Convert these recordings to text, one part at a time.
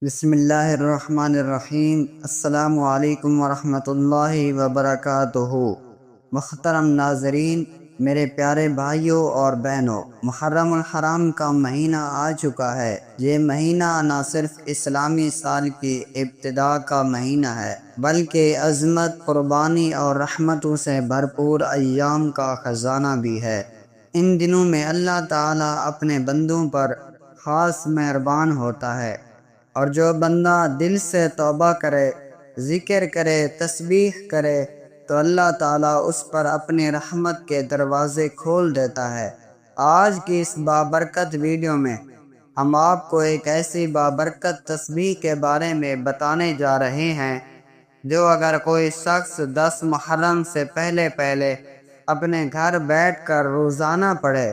بسم اللہ الرحمن الرحیم۔ السلام علیکم ورحمۃ اللہ وبرکاتہ۔ محترم ناظرین، میرے پیارے بھائیوں اور بہنوں، محرم الحرام کا مہینہ آ چکا ہے۔ یہ مہینہ نہ صرف اسلامی سال کی ابتدا کا مہینہ ہے بلکہ عظمت، قربانی اور رحمتوں سے بھرپور ایام کا خزانہ بھی ہے۔ ان دنوں میں اللہ تعالیٰ اپنے بندوں پر خاص مہربان ہوتا ہے، اور جو بندہ دل سے توبہ کرے، ذکر کرے، تسبیح کرے تو اللہ تعالیٰ اس پر اپنی رحمت کے دروازے کھول دیتا ہے۔ آج کی اس بابرکت ویڈیو میں ہم آپ کو ایک ایسی بابرکت تسبیح کے بارے میں بتانے جا رہے ہیں جو اگر کوئی شخص 10 محرم سے پہلے اپنے گھر بیٹھ کر روزانہ پڑھے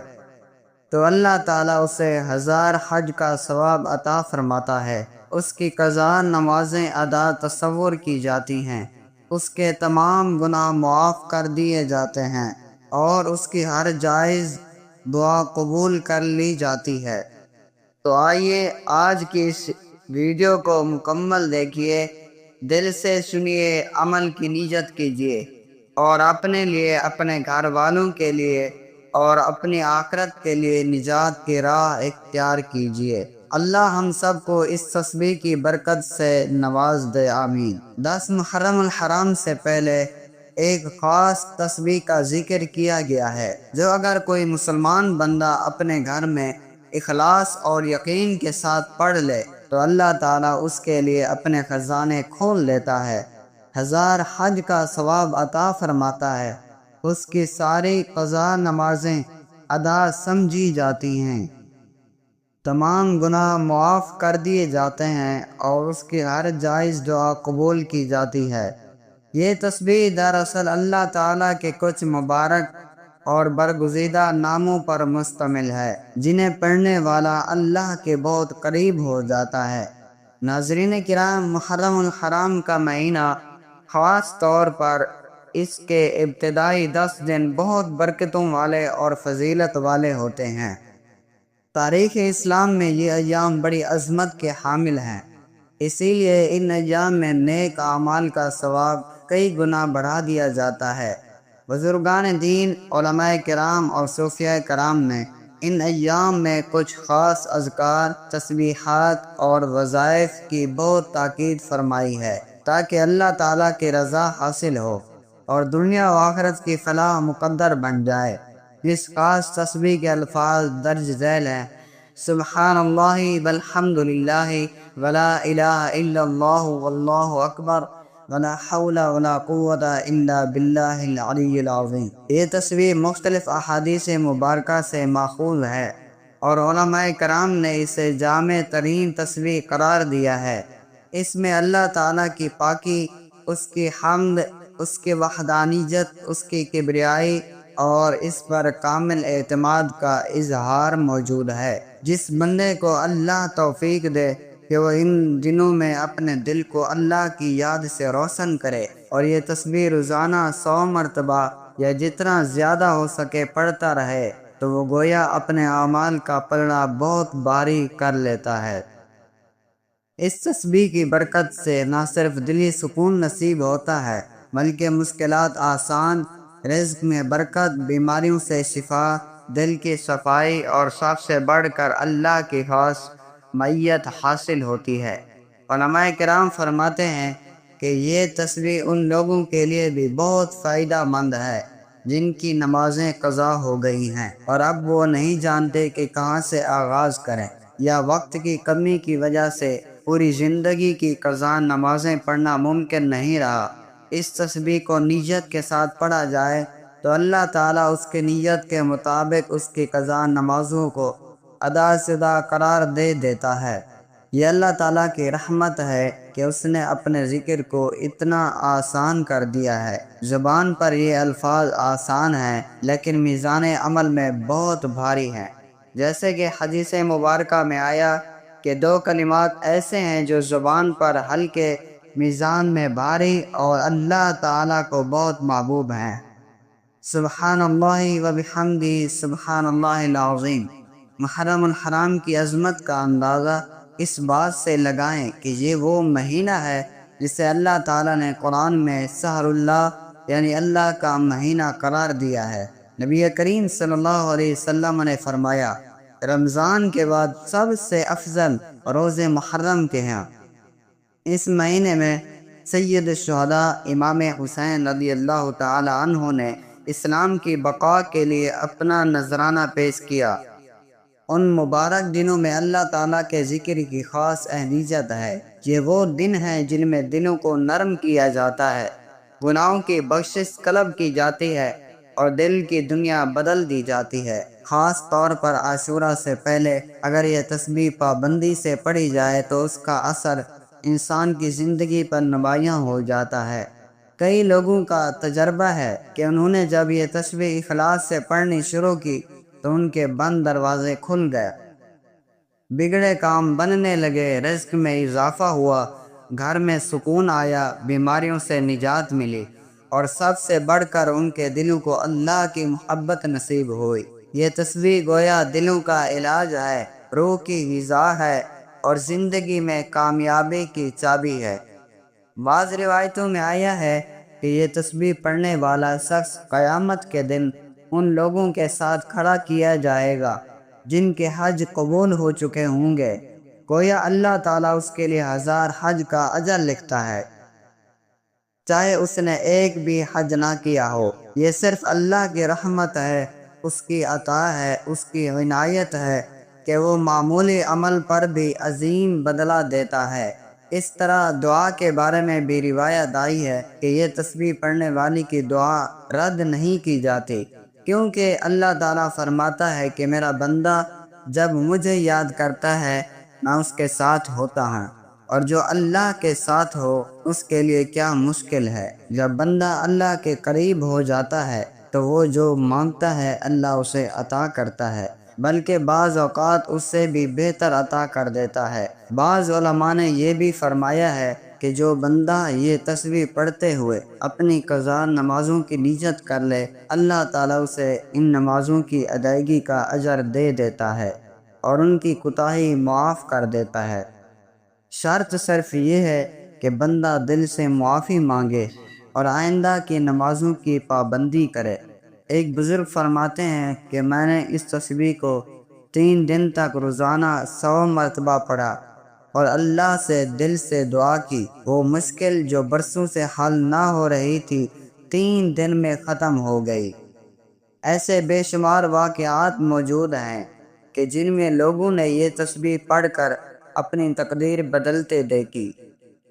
تو اللہ تعالیٰ اسے 1000 حج کا ثواب عطا فرماتا ہے۔ اس کی قضا نمازیں ادا تصور کی جاتی ہیں، اس کے تمام گناہ معاف کر دیے جاتے ہیں اور اس کی ہر جائز دعا قبول کر لی جاتی ہے۔ تو آئیے آج کی اس ویڈیو کو مکمل دیکھیے، دل سے سنیے، عمل کی نیت کیجیے اور اپنے لیے، اپنے گھر والوں کے لیے اور اپنی آخرت کے لیے نجات کی راہ اختیار کیجیے۔ اللہ ہم سب کو اس تسبیح کی برکت سے نواز دے، آمین۔ 10 محرم الحرام سے پہلے ایک خاص تسبیح کا ذکر کیا گیا ہے جو اگر کوئی مسلمان بندہ اپنے گھر میں اخلاص اور یقین کے ساتھ پڑھ لے تو اللہ تعالیٰ اس کے لیے اپنے خزانے کھول لیتا ہے، 1000 حج کا ثواب عطا فرماتا ہے، اس کی ساری قضا نمازیں ادا سمجھی جاتی ہیں، تمام گناہ معاف کر دیے جاتے ہیں اور اس کی ہر جائز دعا قبول کی جاتی ہے۔ یہ تسبیح دراصل اللہ تعالیٰ کے کچھ مبارک اور برگزیدہ ناموں پر مشتمل ہے جنہیں پڑھنے والا اللہ کے بہت قریب ہو جاتا ہے۔ ناظرین کرام، محرم الحرام کا مہینہ خاص طور پر اس کے ابتدائی 10 دن بہت برکتوں والے اور فضیلت والے ہوتے ہیں۔ تاریخ اسلام میں یہ ایام بڑی عظمت کے حامل ہیں، اسی لیے ان ایام میں نیک اعمال کا ثواب کئی گنا بڑھا دیا جاتا ہے۔ بزرگان دین، علماء کرام اور صوفیاء کرام نے ان ایام میں کچھ خاص اذکار، تسبیحات اور وظائف کی بہت تاکید فرمائی ہے تاکہ اللہ تعالیٰ کی رضا حاصل ہو اور دنیا و آخرت کی فلاح مقدر بن جائے۔ اس خاص تسبیح کے الفاظ درج ذیل ہیں: سبحان اللہ والحمد للہ ولا الہ الا اللہ واللہ اکبر ولا حول ولا قوت الا باللہ العلی العظیم۔ یہ تسبیح مختلف احادیث مبارکہ سے ماخوذ ہے اور علماء کرام نے اسے جامع ترین تسبیح قرار دیا ہے۔ اس میں اللہ تعالیٰ کی پاکی، اس کی حمد، اس کی وحدانیت، اس کی کبریائی اور اس پر کامل اعتماد کا اظہار موجود ہے۔ جس بندے کو اللہ توفیق دے کہ وہ ان دنوں میں اپنے دل کو اللہ کی یاد سے روشن کرے اور یہ تسبیح روزانہ 100 مرتبہ یا جتنا زیادہ ہو سکے پڑھتا رہے تو وہ گویا اپنے اعمال کا پلڑا بہت بھاری کر لیتا ہے۔ اس تسبیح کی برکت سے نہ صرف دلی سکون نصیب ہوتا ہے بلکہ مشکلات آسان، رزق میں برکت، بیماریوں سے شفا، دل کی صفائی اور سب سے بڑھ کر اللہ کی خاص معیت حاصل ہوتی ہے۔ علماء کرام فرماتے ہیں کہ یہ تسبیح ان لوگوں کے لیے بھی بہت فائدہ مند ہے جن کی نمازیں قضا ہو گئی ہیں اور اب وہ نہیں جانتے کہ کہاں سے آغاز کریں، یا وقت کی کمی کی وجہ سے پوری زندگی کی قضا نمازیں پڑھنا ممکن نہیں رہا۔ اس تسبیح کو نیت کے ساتھ پڑھا جائے تو اللہ تعالیٰ اس کی نیت کے مطابق اس کی قضا نمازوں کو ادا شدہ قرار دے دیتا ہے۔ یہ اللہ تعالیٰ کی رحمت ہے کہ اس نے اپنے ذکر کو اتنا آسان کر دیا ہے۔ زبان پر یہ الفاظ آسان ہیں لیکن میزان عمل میں بہت بھاری ہیں، جیسے کہ حدیث مبارکہ میں آیا کہ 2 کلمات ایسے ہیں جو زبان پر ہلکے، میزان میں بھاری اور اللہ تعالیٰ کو بہت محبوب ہیں: سبحان اللہ و بحمدہ سبحان اللہ العظیم۔ محرم الحرام کی عظمت کا اندازہ اس بات سے لگائیں کہ یہ وہ مہینہ ہے جسے اللہ تعالیٰ نے قرآن میں شہر اللہ یعنی اللہ کا مہینہ قرار دیا ہے۔ نبی کریم صلی اللہ علیہ وسلم نے فرمایا، رمضان کے بعد سب سے افضل روزے محرم کے ہیں۔ اس مہینے میں سید الشہداء امام حسین رضی اللہ تعالی عنہ نے اسلام کی بقا کے لیے اپنا نذرانہ پیش کیا۔ ان مبارک دنوں میں اللہ تعالیٰ کے ذکر کی خاص اہمیت ہے۔ یہ وہ دن ہیں جن میں دلوں کو نرم کیا جاتا ہے، گناہوں کی بخشش طلب کی جاتی ہے اور دل کی دنیا بدل دی جاتی ہے۔ خاص طور پر عاشورہ سے پہلے اگر یہ تسبیح پابندی سے پڑھی جائے تو اس کا اثر انسان کی زندگی پر نمایاں ہو جاتا ہے۔ کئی لوگوں کا تجربہ ہے کہ انہوں نے جب یہ تسبیح اخلاص سے پڑھنی شروع کی تو ان کے بند دروازے کھل گئے، بگڑے کام بننے لگے، رزق میں اضافہ ہوا، گھر میں سکون آیا، بیماریوں سے نجات ملی، اور سب سے بڑھ کر ان کے دلوں کو اللہ کی محبت نصیب ہوئی۔ یہ تسبیح گویا دلوں کا علاج ہے، روح کی غذا ہے اور زندگی میں کامیابی کی چابی ہے۔ بعض روایتوں میں آیا ہے کہ یہ تسبیح پڑھنے والا شخص قیامت کے دن ان لوگوں کے ساتھ کھڑا کیا جائے گا جن کے حج قبول ہو چکے ہوں گے، گویا اللہ تعالیٰ اس کے لیے 1000 حج کا اجر لکھتا ہے، چاہے اس نے ایک بھی حج نہ کیا ہو۔ یہ صرف اللہ کی رحمت ہے، اس کی عطا ہے، اس کی عنایت ہے کہ وہ معمولی عمل پر بھی عظیم بدلہ دیتا ہے۔ اس طرح دعا کے بارے میں بھی روایت آئی ہے کہ یہ تسبیح پڑھنے والی کی دعا رد نہیں کی جاتی، کیونکہ اللہ تعالیٰ فرماتا ہے کہ میرا بندہ جب مجھے یاد کرتا ہے میں اس کے ساتھ ہوتا ہوں، اور جو اللہ کے ساتھ ہو اس کے لیے کیا مشکل ہے۔ جب بندہ اللہ کے قریب ہو جاتا ہے تو وہ جو مانگتا ہے اللہ اسے عطا کرتا ہے، بلکہ بعض اوقات اس سے بھی بہتر عطا کر دیتا ہے۔ بعض علماء نے یہ بھی فرمایا ہے کہ جو بندہ یہ تسبیح پڑھتے ہوئے اپنی قضا نمازوں کی نیت کر لے، اللہ تعالیٰ اسے ان نمازوں کی ادائیگی کا اجر دے دیتا ہے اور ان کی کوتاہی معاف کر دیتا ہے۔ شرط صرف یہ ہے کہ بندہ دل سے معافی مانگے اور آئندہ کی نمازوں کی پابندی کرے۔ ایک بزرگ فرماتے ہیں کہ میں نے اس تسبیح کو 3 دن تک روزانہ 100 مرتبہ پڑھا اور اللہ سے دل سے دعا کی، وہ مشکل جو برسوں سے حل نہ ہو رہی تھی 3 دن میں ختم ہو گئی۔ ایسے بے شمار واقعات موجود ہیں کہ جن میں لوگوں نے یہ تسبیح پڑھ کر اپنی تقدیر بدلتے دیکھی۔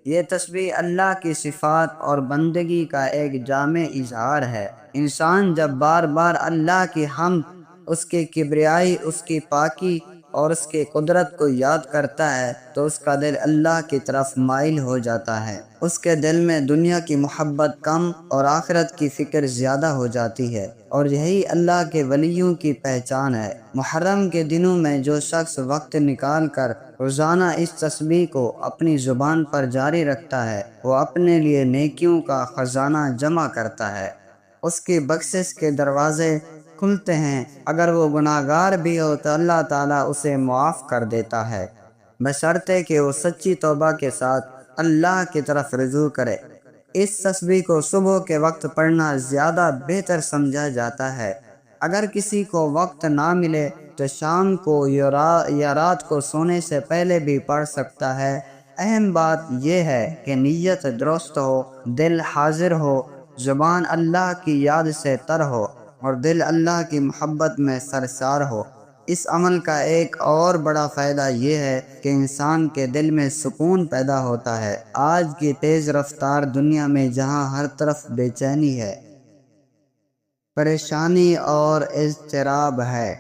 یہ تسبیح اللہ کی صفات اور بندگی کا ایک جامع اظہار ہے۔ انسان جب بار بار اللہ کی حمد، اس کی کبریائی، اس کی پاکی اور اس کی قدرت کو یاد کرتا ہے تو اس کا دل اللہ کی طرف مائل ہو جاتا ہے۔ اس کے دل میں دنیا کی محبت کم اور آخرت کی فکر زیادہ ہو جاتی ہے، اور یہی اللہ کے ولیوں کی پہچان ہے۔ محرم کے دنوں میں جو شخص وقت نکال کر روزانہ اس تسبیح کو اپنی زبان پر جاری رکھتا ہے، وہ اپنے لیے نیکیوں کا خزانہ جمع کرتا ہے، اس کی بخشش کے دروازے کھلتے ہیں۔ اگر وہ گناہ گار بھی ہو تو اللہ تعالیٰ اسے معاف کر دیتا ہے، بشرطے کہ وہ سچی توبہ کے ساتھ اللہ کی طرف رجوع کرے۔ اس تسبیح کو صبح کے وقت پڑھنا زیادہ بہتر سمجھا جاتا ہے۔ اگر کسی کو وقت نہ ملے تو شام کو یا رات کو سونے سے پہلے بھی پڑھ سکتا ہے۔ اہم بات یہ ہے کہ نیت درست ہو، دل حاضر ہو، زبان اللہ کی یاد سے تر ہو اور دل اللہ کی محبت میں سرشار ہو۔ اس عمل کا ایک اور بڑا فائدہ یہ ہے کہ انسان کے دل میں سکون پیدا ہوتا ہے۔ آج کی تیز رفتار دنیا میں جہاں ہر طرف بے چینی ہے، پریشانی اور اضطراب ہے،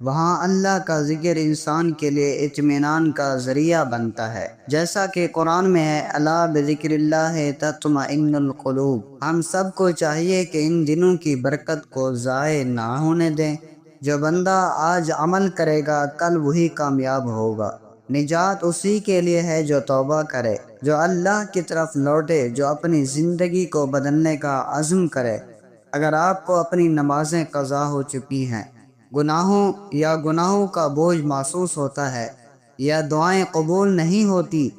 وہاں اللہ کا ذکر انسان کے لیے اطمینان کا ذریعہ بنتا ہے۔ جیسا کہ قرآن میں ہے، الا بذکر اللہ تطمئن القلوب۔ ہم سب کو چاہیے کہ ان دنوں کی برکت کو ضائع نہ ہونے دیں۔ جو بندہ آج عمل کرے گا کل وہی کامیاب ہوگا۔ نجات اسی کے لیے ہے جو توبہ کرے، جو اللہ کی طرف لوٹے، جو اپنی زندگی کو بدلنے کا عزم کرے۔ اگر آپ کو اپنی نمازیں قضا ہو چکی ہیں، گناہوں کا بوجھ محسوس ہوتا ہے یا دعائیں قبول نہیں ہوتی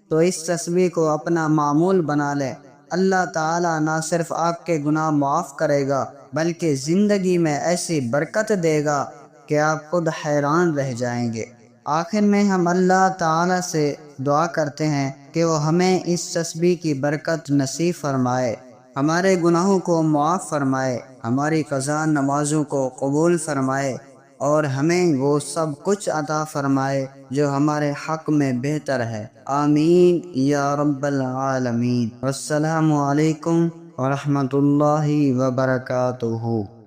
تو اس تسبیح کو اپنا معمول بنا لیں۔ اللہ تعالیٰ نہ صرف آپ کے گناہ معاف کرے گا بلکہ زندگی میں ایسی برکت دے گا کہ آپ خود حیران رہ جائیں گے۔ آخر میں ہم اللہ تعالیٰ سے دعا کرتے ہیں کہ وہ ہمیں اس تسبیح کی برکت نصیب فرمائے، ہمارے گناہوں کو معاف فرمائے، ہماری قضا نمازوں کو قبول فرمائے اور ہمیں وہ سب کچھ عطا فرمائے جو ہمارے حق میں بہتر ہے۔ آمین یا رب العالمین۔ والسلام علیکم ورحمۃ اللہ وبرکاتہ۔